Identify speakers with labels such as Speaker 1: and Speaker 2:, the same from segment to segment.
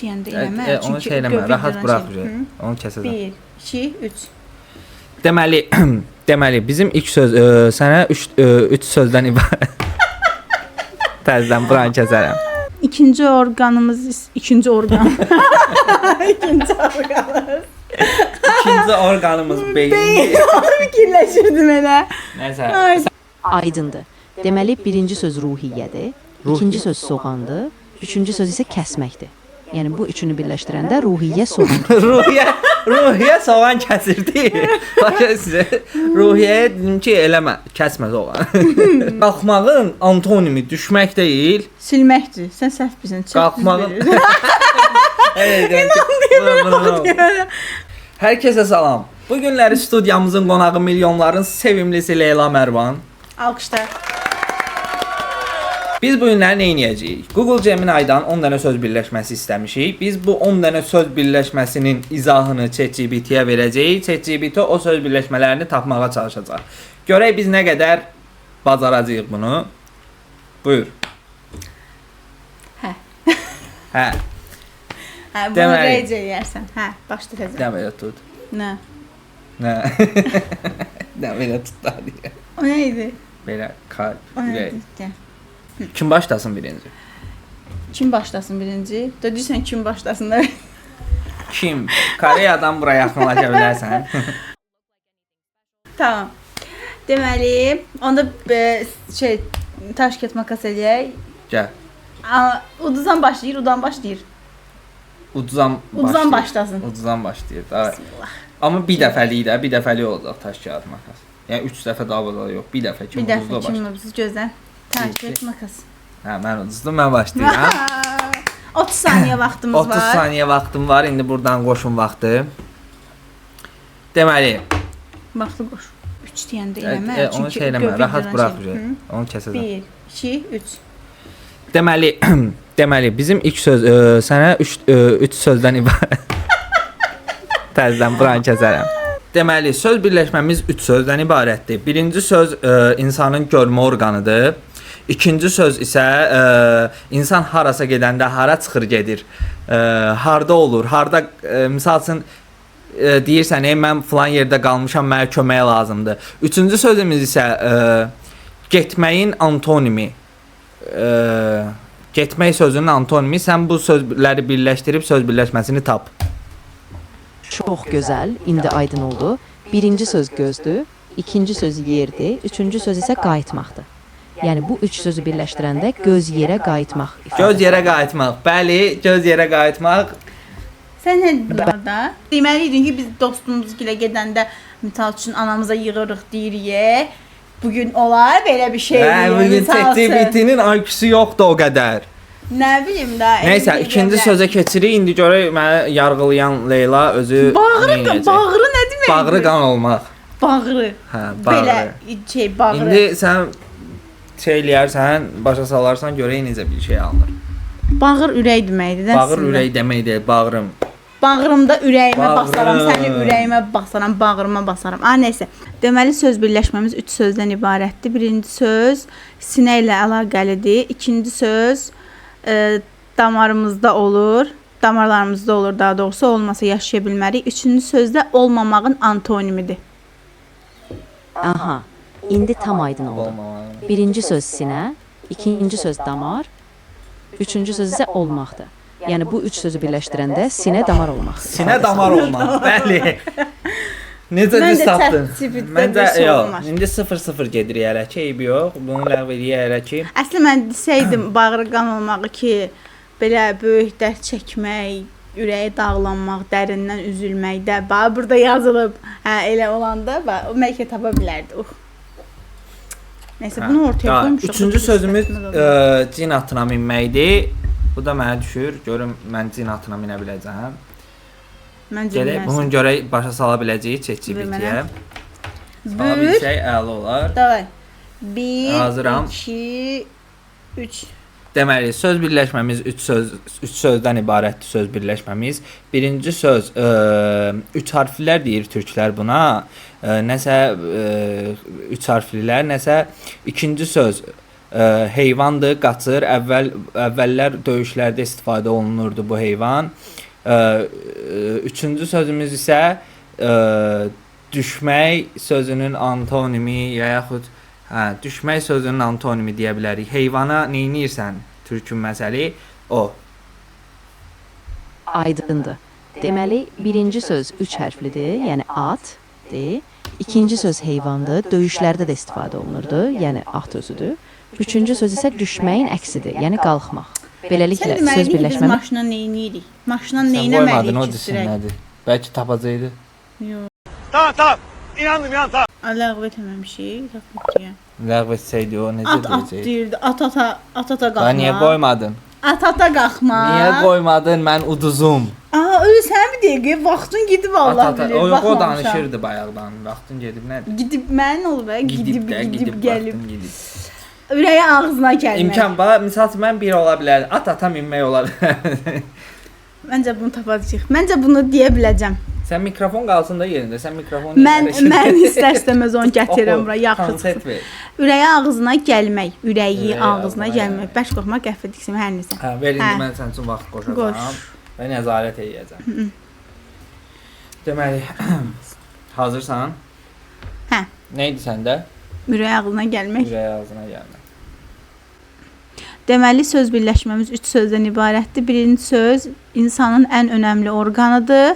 Speaker 1: deyəndə eləmə.
Speaker 2: Onu şey eləmə, rahat burax. Onu kəsəcəm.
Speaker 1: 1, 2, 3.
Speaker 2: Deməli, bizim ilk söz sənə 3 sözdən ibarət. Təzədən buranı kəsərəm.
Speaker 1: İkinci orqanımız, ikinci orqan. İkinci orqanımız.
Speaker 2: İkinci orqanımız beyin.
Speaker 1: Fikirləşirdim elə.
Speaker 2: Nəsə.
Speaker 3: Aydındır. Deməli, birinci söz ruhiyyədir, ikinci söz soğandır, üçüncü söz isə kəsməkdir. Yəni bu üçünü birləşdirəndə ruhiyyə soğan.
Speaker 2: Ruhiyyə soğan kəsirdi. Başa sizə. Ruhiyyəyə dedim ki, eləmə, kəsmə soğan. Qalxmağın antonimi düşmək deyil,
Speaker 1: Silməkdir. Sən səhv bilirsən.
Speaker 2: qalxmağın. Hər kəsə salam. Bu günləri studiyamızın qonağı milyonların sevimlisi Leyla Mərvan.
Speaker 1: Alqışlar.
Speaker 2: Biz bu günləri nə edəcəyik? Google Gemini'dan 10 dənə söz birləşməsi istəmişik. Biz bu 10 dənə söz birləşməsinin izahını ChatGPT-yə verəcəyik. ChatGPT o söz birləşmələrini tapmağa çalışacaq. Görək biz nə qədər bacaracağıq bunu. Buyur.
Speaker 1: Hə.
Speaker 2: Hə.
Speaker 1: Hə, bunu
Speaker 2: Deməli.
Speaker 1: reyc eləyərsən. Hə, başla təzə.
Speaker 2: Nə belə tut.
Speaker 1: Nə?
Speaker 2: Nə? Nə belə tut da deyə.
Speaker 1: O nə idi?
Speaker 2: Belə kalp,
Speaker 1: O nə
Speaker 2: ürək.
Speaker 1: idi? Gəl.
Speaker 2: Kim başlasın birinci?
Speaker 1: Kim başlasın birinci? Deyirsən kim başlasın da?
Speaker 2: Kim? Koreyadan buraya yaxınlaşa bilərsən.
Speaker 1: Tamam. Deməli, onda taş kağıt makas eləyək.
Speaker 2: Gəl.
Speaker 1: Uduzdan başlayır, udan başlayır.
Speaker 2: Ucuzdan
Speaker 1: başlasın.
Speaker 2: Ucuzdan başlayır. Davay. Amma bir dəfəlik də, bir dəfəlik olacaq taş kağıt makas. Yəni 3 dəfə daha da yox, bir dəfə kim
Speaker 1: Bir dəfə
Speaker 2: ucuzda
Speaker 1: kim
Speaker 2: başlayır.
Speaker 1: ucuz gözlə. Taş kağıt makas.
Speaker 2: Hə, mən ucuzdum, mən başlayıram.
Speaker 1: 30 saniyə vaxtımız
Speaker 2: 30
Speaker 1: var.
Speaker 2: saniyə vaxtım var. İndi buradan qoşun vaxtı. Deməli,
Speaker 1: Vaxtı qoş. 3 deyəndə eləmə.
Speaker 2: onu şey eləmə, rahat burax. Onu kəsəcəm.
Speaker 1: 1, 2, 3.
Speaker 2: Deməli, bizim ilk söz sənə 3 sözdən ibarət. Təzədən buranı kəsərəm. Deməli, söz birləşməmiz 3 sözdən ibarətdir. Birinci söz insanın görmə orqanıdır. İkinci söz isə insan harasa gedəndə hara çıxır gedir. Harda olur, harda misal üçün deyirsən, mən filan yerdə qalmışam, mənə kömək lazımdır. Üçüncü sözümüz isə getməyin antonimi. Getmək sözünün antonimi. Sən bu sözləri birləşdirib söz birləşməsini tap.
Speaker 3: Çox gözəl, indi aydın oldu. Birinci söz gözdür, ikinci söz yerdir, üçüncü söz isə qayıtmaqdır. Yəni bu üç sözü birləşdirəndə göz yerə qayıtmaq.
Speaker 2: Göz yerə qayıtmaq. Bəli, göz yerə qayıtmaq.
Speaker 1: Sən nə dedin da? Deməli idin ki, biz dostumuz gilə gedəndə misal üçün anamıza yığırıq deyirik. Bugün olar belə bir şey.
Speaker 2: Bugün ChatGPT-nin IQ-su yoxdur o qədər.
Speaker 1: Nə bilim da.
Speaker 2: Nəysə, ikinci sözə keçirik. İndi görək mənə yargılayan Leyla özü
Speaker 1: bağrı nə demək?
Speaker 2: Bağrı qan olmaq.
Speaker 1: Bağrı.
Speaker 2: Hə, bağrı.
Speaker 1: Belə bağrı.
Speaker 2: İndi sən eləyərsən, başa salarsan görək necə bir şey alınır.
Speaker 1: Bağır ürək deməkdir.
Speaker 2: Bağır ürək deməkdir, bağrım.
Speaker 1: Bağrımda ürəyimə
Speaker 2: Bağrım.
Speaker 1: basaram, səni ürəyimə basaram, bağrıma basaram. Nəysə. Deməli söz birləşməmiz 3 sözdən ibarətdir. Birinci söz sinə ilə əlaqəlidir. İkinci söz damarımızda olur. Damarlarımızda olur daha doğrusu, olmasa yaşaya bilmərik. Üçüncü söz də olmamağın antonimidir.
Speaker 3: Aha, indi tam aydın oldu. Birinci söz sinə, ikinci söz damar, üçüncü söz isə olmaqdır. Yəni bu üç sözü birləşdirəndə sinə damar olmaq.
Speaker 2: Sinə damar olmaq. Bəli. Necə düz tapdın? Məncə yox. İndi 0-0 gedirik hələ ki, eybi yox. Bunu ləğv eləyək hələ ki.
Speaker 1: Əslində mən desəydim bağrı qan olmağı ki, belə böyük dərd çəkmək, ürəyi dağlanmaq, dərindən üzülmək də, bax burada yazılıb. Hə, elə olanda bax o məlkə tapa bilərdi. Nəysə, bunu ortaya qoymuşuq.
Speaker 2: Üçüncü sözümüz cin atına minməkdir. Bu da mənə düşür. Görüm mən cin atına minə biləcəm.
Speaker 1: Məncə
Speaker 2: Gələk, bunu görək başa sala biləcəyik ChatGPT-yə. Sala bilsək əla olar.
Speaker 1: Davay. 1,
Speaker 2: Hazıram.
Speaker 1: 2, 3.
Speaker 2: Deməli, söz birləşməmiz 3 sözdən ibarətdir söz birləşməmiz. Birinci söz 3 hərflər deyir türklər buna. Nəsə 3 hərflilər, nəsə ikinci söz heyvandır, qaçır. Əvvəllər döyüşlərdə istifadə olunurdu bu heyvan. Üçüncü sözümüz isə düşmək sözünün antonimi ya yaxud düşmək sözünün antonimi deyə bilərik. Heyvana nə edirsən? Türkün məsəli o.
Speaker 3: Aydındır. Deməli, birinci söz 3 hərflidir, yəni atdır. İkinci söz heyvandır, döyüşlərdə də istifadə olunurdu, yəni at özüdür. Üçüncü söz isə düşməyin əksidir, yəni qalxmaq. Beləliklə
Speaker 1: Sən
Speaker 3: söz
Speaker 1: deməli biz
Speaker 3: birləşməmi
Speaker 1: maşına nə edirik? Maşına nə
Speaker 2: Sən qoymadın o
Speaker 1: etməliyik ki,
Speaker 2: desin
Speaker 1: sürək?
Speaker 2: nədir? Bəlkə tapacaqdı.
Speaker 1: Yox.
Speaker 4: Tamam. İnandım ya tamam.
Speaker 1: Ləğv etməmişik, tapmışıq.
Speaker 2: Ləğv etsəydi o necə
Speaker 1: At
Speaker 2: deyəcəkdi?
Speaker 1: deyirdi. At
Speaker 2: Daha niyə
Speaker 1: qalxma.
Speaker 2: qoymadın?
Speaker 1: At qalxma.
Speaker 2: Niyə qoymadın? Mən uduzum.
Speaker 1: Öyle sən bir dəqiqə vaxtın gedib Allah bilir.
Speaker 2: O
Speaker 1: baxmamışam.
Speaker 2: danışırdı bayaqdan. Vaxtın gedib nədir?
Speaker 1: Gidib mən olub, gidib gəlib.
Speaker 2: vaxtın gedib.
Speaker 1: Ürəyi ağzına gəlmək.
Speaker 2: İmkan var. Misal üçün mən biri ola bilər. Ata minmək ola bilər.
Speaker 1: Məncə bunu tapacağıq. Məncə bunu deyə biləcəm.
Speaker 2: Sən mikrofon qalsın da yerində. Sən mikrofonu
Speaker 1: Mən istər-istəməz onu gətirirəm bura yaxşı
Speaker 2: Konsept
Speaker 1: çıxsın.
Speaker 2: ver.
Speaker 1: Ürəyi ağzına gəlmək, ürəyi
Speaker 2: Ürəyi
Speaker 1: ağzına
Speaker 2: ağzına
Speaker 1: gəlmək. Bəş qoxmaq qəhvə diksin hər nəsə.
Speaker 2: Hə, ver indi
Speaker 1: Hə.
Speaker 2: mən sənin üçün vaxt
Speaker 1: Qoş.
Speaker 2: qoşacağam və nəzarət edəcəm. Deməli, hazırsan?
Speaker 1: Hə.
Speaker 2: Nə idi səndə?
Speaker 1: Ürəyi ağzına gəlmək.
Speaker 2: Ürək ağzına gəlmə.
Speaker 1: Deməli söz birləşməmiz 3 sözdən ibarətdir. Birinci söz insanın ən önəmli orqanıdır.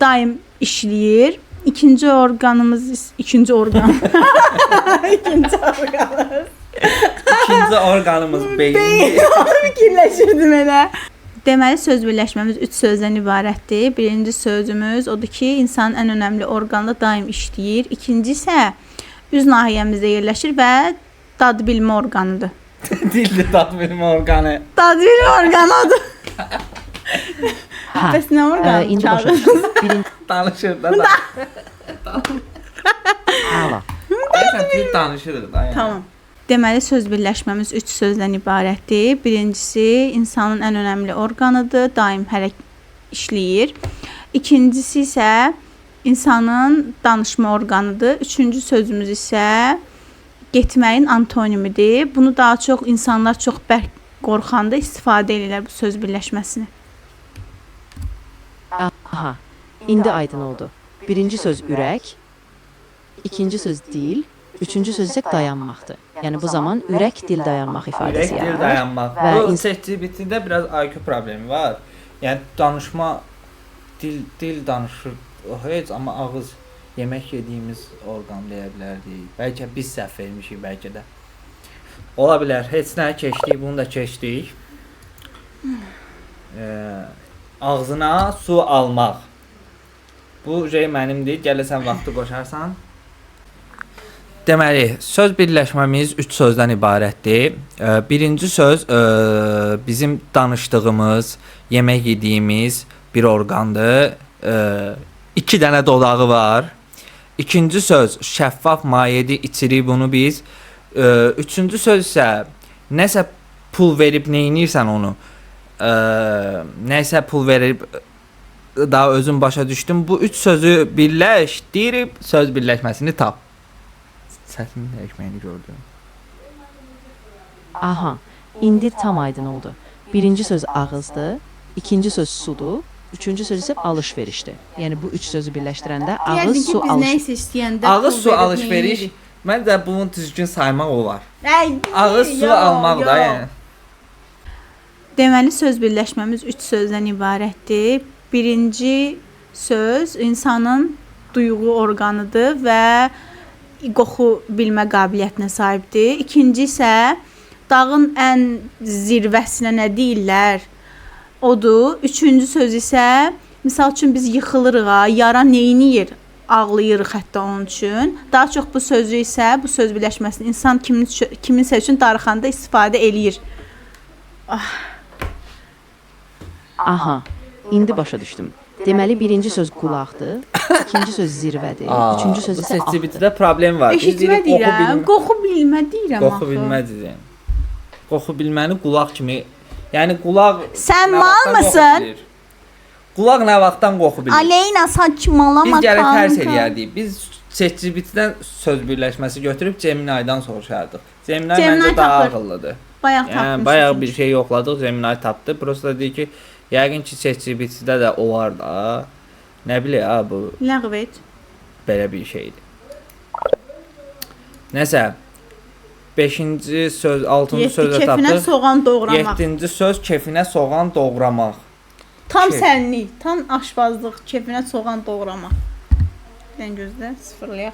Speaker 1: Daim işləyir. İkinci orqanımız ikinci orqanımız
Speaker 2: beyindir.
Speaker 1: fikirləşirdim elə. Deməli söz birləşməmiz 3 sözdən ibarətdir. Birinci sözümüz odur ki, insanın ən önəmli orqanı daim işləyir. İkinci isə üz nahiyəmizdə yerləşir və dad bilmə orqanıdır.
Speaker 2: Dilli dad bilmə orqanı.
Speaker 1: Dad bilmə orqanıdır.
Speaker 3: Hə.
Speaker 1: Bəs nə orqan?
Speaker 3: İndi başa düşdüm. Birinci
Speaker 2: Danışır da.
Speaker 3: hala.
Speaker 2: Deyəsən dil danışırıq da. Yəni.
Speaker 1: Tamam. Deməli söz birləşməmiz 3 sözdən ibarətdir. Birincisi insanın ən önəmli orqanıdır, daim işləyir. İkincisi isə insanın danışma orqanıdır. Üçüncü sözümüz isə getməyin antonimidir. Bunu daha çox insanlar çox bərk qorxanda istifadə edirlər bu söz birləşməsini.
Speaker 3: Aha. İndi aydın oldu. Birinci söz ürək, ikinci söz dil, üçüncü söz isə dayanmaqdır. Yəni bu zaman ürək dil dayanmaq ifadəsi
Speaker 2: Ürək dil
Speaker 3: yaradır.
Speaker 2: dayanmaq.
Speaker 3: Və
Speaker 2: Bu ChatGPT-də biraz IQ problemi var. Yəni danışma dil danışır heç amma ağız yemək yediyimiz orqan deyə bilərdik. Bəlkə biz səhv etmişik bəlkə də. Ola bilər. Heç nə keçdik, bunu da keçdik. Ağzına su almaq. Bu mənimdir. Gəlirsən vaxtı qoşarsan. Deməli, söz birləşməmiz 3 sözdən ibarətdir. Birinci söz bizim danışdığımız, yemək yediyimiz bir orqandır. 2 dənə dodağı var. İkinci söz şəffaf mayedir, içirik bunu biz. Üçüncü söz isə nəsə pul verib nə edirsən onu? Nəsə pul verib daha özün başa düşdün. Bu 3 sözü birləş, deyirib söz birləşməsini tap. Səsinin dəyişməyini gördüm.
Speaker 3: Aha. İndi tam aydın oldu. Birinci söz ağızdır, ikinci söz sudur, üçüncü söz isə alış-verişdir. Yəni bu 3 sözü birləşdirəndə ağız, su, alış.
Speaker 2: Ağız, su, alış-veriş. Məncə bunu düzgün saymaq olar. Ağız, su almaq da yəni.
Speaker 1: Deməli söz birləşməmiz 3 sözdən ibarətdir. Birinci söz insanın duyğu orqanıdır və qoxu bilmə qabiliyyətinə sahibdir. İkinci isə dağın ən zirvəsinə nə deyirlər? Odur. Üçüncü söz isə misal üçün biz yıxılırıq, yara neyniyir? Ağlayırıq hətta onun üçün. Daha çox bu sözü isə, bu söz birləşməsini insan kiminsə üçün darıxanda istifadə eləyir.
Speaker 3: Aha. İndi başa düşdüm. Deməli birinci söz qulaqdır, ikinci söz zirvədir, üçüncü söz isə ağdır.
Speaker 2: ChatGPT-də problem var.
Speaker 1: Eşitmə deyirəm, qoxu bilmə deyirəm axı.
Speaker 2: Qoxu bilmədir. Qoxu bilməni qulaq kimi. Yəni qulaq
Speaker 1: Sən
Speaker 2: nə
Speaker 1: mal
Speaker 2: vaxtdan
Speaker 1: mısın?
Speaker 2: qoxu bilir? Qulaq nə vaxtdan qoxu bilir?
Speaker 1: Aleyna saçmalama
Speaker 2: Biz gərək tərs
Speaker 1: kanka.
Speaker 2: eləyərdik. Biz ChatGPT-dən söz birləşməsi götürüb Gemini-dan soruşardıq. Gemini
Speaker 1: Gemini
Speaker 2: məncə daha
Speaker 1: tapır.
Speaker 2: ağıllıdır.
Speaker 1: Bayaq
Speaker 2: Yəni
Speaker 1: tapmışsınız.
Speaker 2: bayaq bir şey yoxladıq, Gemini tapdı. Prosta deyir ki, yəqin ki ChatGPT-də də o var da. Nə bilə ha bu
Speaker 1: Ləğv et.
Speaker 2: belə bir şeydir. Nəsə 5-ci söz, 6-cı sözə
Speaker 1: Kefinə
Speaker 2: tapdıq.
Speaker 1: soğan doğramaq.
Speaker 2: 7-ci söz kefinə soğan doğramaq.
Speaker 1: Tam
Speaker 2: Kef.
Speaker 1: sənlik, tam aşbazlıq, kefinə soğan doğramaq. Dən gözlə, sıfırlayaq.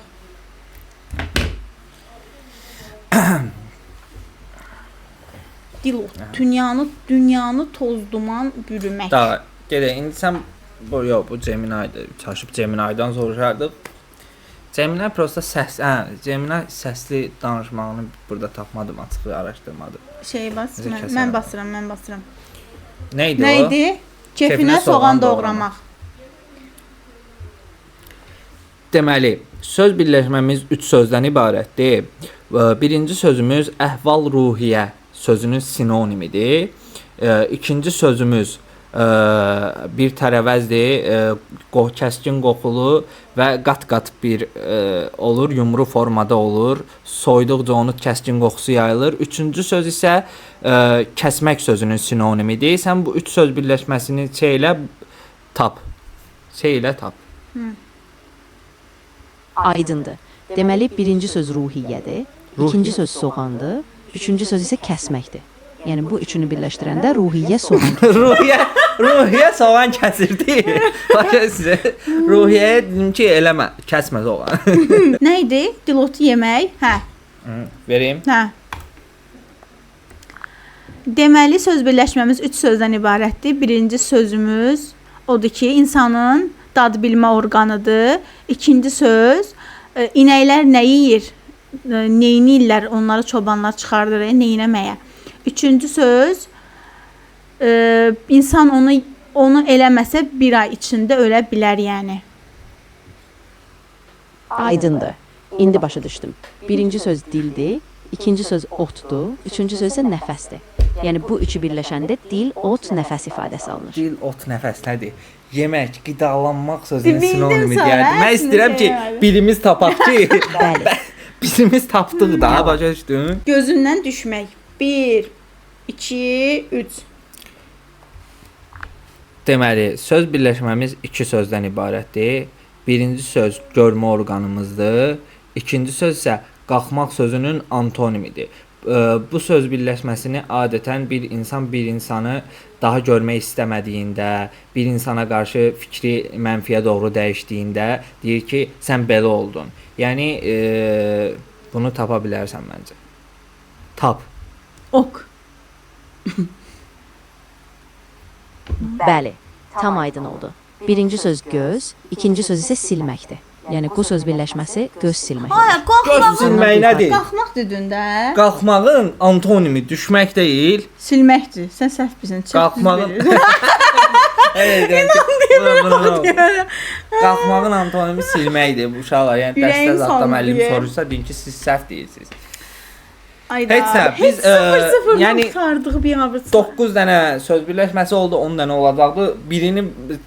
Speaker 1: Dilot, dünyanı toz duman bürümək.
Speaker 2: Da, gedək. İndi sən bu yox, bu Gemini-dir. Çaşıb Gemini-dan soruşardıq. Gemini prosta səs, Gemini səsli danışmağını burada tapmadım, açıq araşdırmadım.
Speaker 1: Şey bas,
Speaker 2: Necə kəsərəm?
Speaker 1: mən basıram.
Speaker 2: Nə idi o?
Speaker 1: Nə idi? Kefinə soğan doğramaq.
Speaker 2: Deməli, söz birləşməmiz 3 sözdən ibarətdir. Birinci sözümüz əhval-ruhiyyə sözünün sinonimidir. İkinci sözümüz bir tərəvəzdir, kəskin qoxulu və qat-qat bir olur, yumru formada olur. Soyduqca onu kəskin qoxusu yayılır. Üçüncü söz isə kəsmək sözünün sinonimidir. Sən bu 3 söz birləşməsini şeylə tap.
Speaker 3: Aydındır. Deməli birinci söz ruhiyyədir, ikinci söz soğandır, üçüncü söz isə kəsməkdir. Yəni bu üçünü birləşdirəndə ruhiyyə soğan.
Speaker 2: Ruhiyyə soğan kəsirdi. Başa sizə ruhiyyəyə dedim ki, eləmə, kəsmə soğan.
Speaker 1: Nə idi? Dilotu yemək. Hə.
Speaker 2: Vereyim.
Speaker 1: Hə. Deməli söz birləşməmiz 3 sözdən ibarətdir. Birinci sözümüz odur ki, insanın dad bilmə orqanıdır. İkinci söz inəklər nə yeyir? Neynirlər? Onları çobanlar çıxardır neynəməyə. Üçüncü söz insan onu eləməsə bir ay içində ölə bilər yəni.
Speaker 3: Aydındır. İndi başa düşdüm. Birinci söz dildir, ikinci söz otdur, üçüncü söz isə nəfəsdir. Yəni bu üçü birləşəndə dil, ot, nəfəs ifadəsi alınır.
Speaker 2: Dil, ot, nəfəs nədir? Yemək, qidalanmaq sözünün
Speaker 1: Bildim
Speaker 2: sinonimi
Speaker 1: sana,
Speaker 2: deyərdim. Mən istəyirəm ki,
Speaker 1: yəni.
Speaker 2: birimiz tapaq ki,
Speaker 3: Bəli.
Speaker 2: birimiz tapdıq da, başa düşdün?
Speaker 1: Gözündən düşmək. 1 2 3.
Speaker 2: Deməli, söz birləşməmiz 2 sözdən ibarətdir. Birinci söz görmə orqanımızdır. İkinci söz isə qalxmaq sözünün antonimidir. Bu söz birləşməsini adətən bir insanı daha görmək istəmədiyində, bir insana qarşı fikri mənfiyə doğru dəyişdiyində deyir ki, sən belə oldun. Yəni bunu tapa bilərsən məncə. Tap.
Speaker 1: Ok.
Speaker 3: Bəli, tam aydın oldu. Birinci söz göz, ikinci söz isə silməkdir. Yəni bu söz birləşməsi göz silməkdir.
Speaker 1: Ay,
Speaker 2: Göz silmək nədir?
Speaker 1: qalxmaq dedin də.
Speaker 2: Qalxmağın antonimi düşmək deyil.
Speaker 1: Silməkdir. Sən səhv bilirsən.
Speaker 2: Qalxmağın qalxmağın antonimi silməkdir bu uşaqlar. Yəni
Speaker 1: Ürəyin
Speaker 2: dərsdə zətdə
Speaker 1: salmır
Speaker 2: müəllim
Speaker 1: deyə.
Speaker 2: soruşsa deyin ki, siz səhv deyirsiniz.
Speaker 1: Ayda.
Speaker 2: Heç nə, biz,
Speaker 1: yəni
Speaker 2: yəni
Speaker 1: qurtardıq bir abırçı.
Speaker 2: 9 dənə söz birləşməsi oldu, 10 dənə olacaqdı. Birini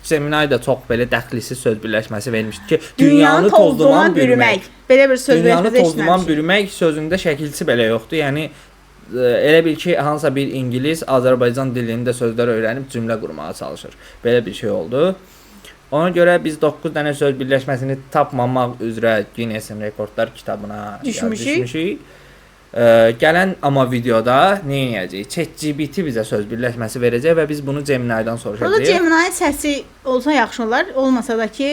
Speaker 2: Gemini də çox belə dəxlisi söz birləşməsi vermişdi ki, dünyanı toz duman bürümək.
Speaker 1: Belə bir söz
Speaker 2: Dünyanı
Speaker 1: birləşməsi
Speaker 2: toz duman bürümək sözündə şəkilçi belə yoxdur. Yəni elə bil ki, hansısa bir ingilis Azərbaycan dilində sözlər öyrənib cümlə qurmağa çalışır. Belə bir şey oldu. Ona görə biz 9 dənə söz birləşməsini tapmamaq üzrə Guinness Rekordlar kitabına düşmüşük. Gələn amma videoda nə edəcəyik? ChatGPT bizə söz birləşməsi verəcək və biz bunu Gemini-dan
Speaker 1: O da
Speaker 2: soruşacağıq.
Speaker 1: Gemini səsi olsa yaxşı olar, olmasa da ki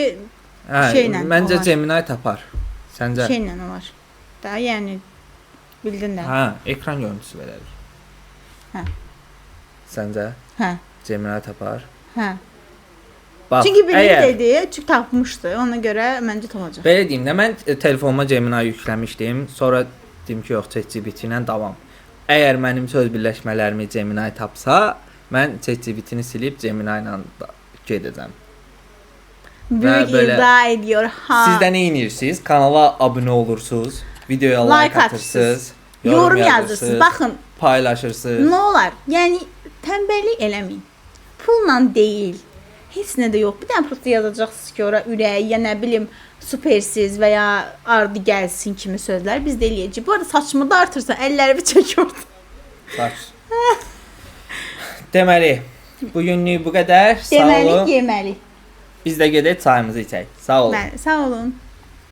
Speaker 1: şeylə
Speaker 2: Məncə
Speaker 1: olar.
Speaker 2: Gemini tapar. Səncə?
Speaker 1: Şeylə olar. Da yəni bildin də.
Speaker 2: Hə, ekran görüntüsü verərik.
Speaker 1: Hə.
Speaker 2: Səncə?
Speaker 1: Hə.
Speaker 2: Gemini tapar.
Speaker 1: Hə.
Speaker 2: Bax,
Speaker 1: Çünki biri
Speaker 2: əgər
Speaker 1: dedi, çünki tapmışdı. Ona görə məncə tapacaq.
Speaker 2: belə deyim də, mən telefonuma Gemini yükləmişdim. Sonra dedim ki, yox, ChatGPT ilə davam. Əgər mənim söz birləşmələrimi Gemini tapsa, mən ChatGPT-ni silib Gemini ilə gedəcəm.
Speaker 1: Böyük
Speaker 2: belə-
Speaker 1: iddia ediyor. Ha.
Speaker 2: Siz də nə edirsiniz? Kanala abunə olursunuz, videoya like atırsınız,
Speaker 1: yorum yazırsınız. Baxın,
Speaker 2: paylaşırsınız.
Speaker 1: nə olar? Yəni tənbəllik eləməyin. Pulla deyil. Heç nə də yox. Bir dənə prosta yazacaqsınız ki, ora ürək, ya nə bilim, supersiz və ya ardı gəlsin kimi sözlər biz də eləyəcəyik. Bu arada saçımı da artırsan, əllərimi çək orada.
Speaker 2: Saç. Deməli, bu günlük bu qədər. Sağ
Speaker 1: Deməli,
Speaker 2: olun.
Speaker 1: yeməli.
Speaker 2: Biz də gedək çayımızı içək. Sağ olun.
Speaker 1: Bəli, sağ olun.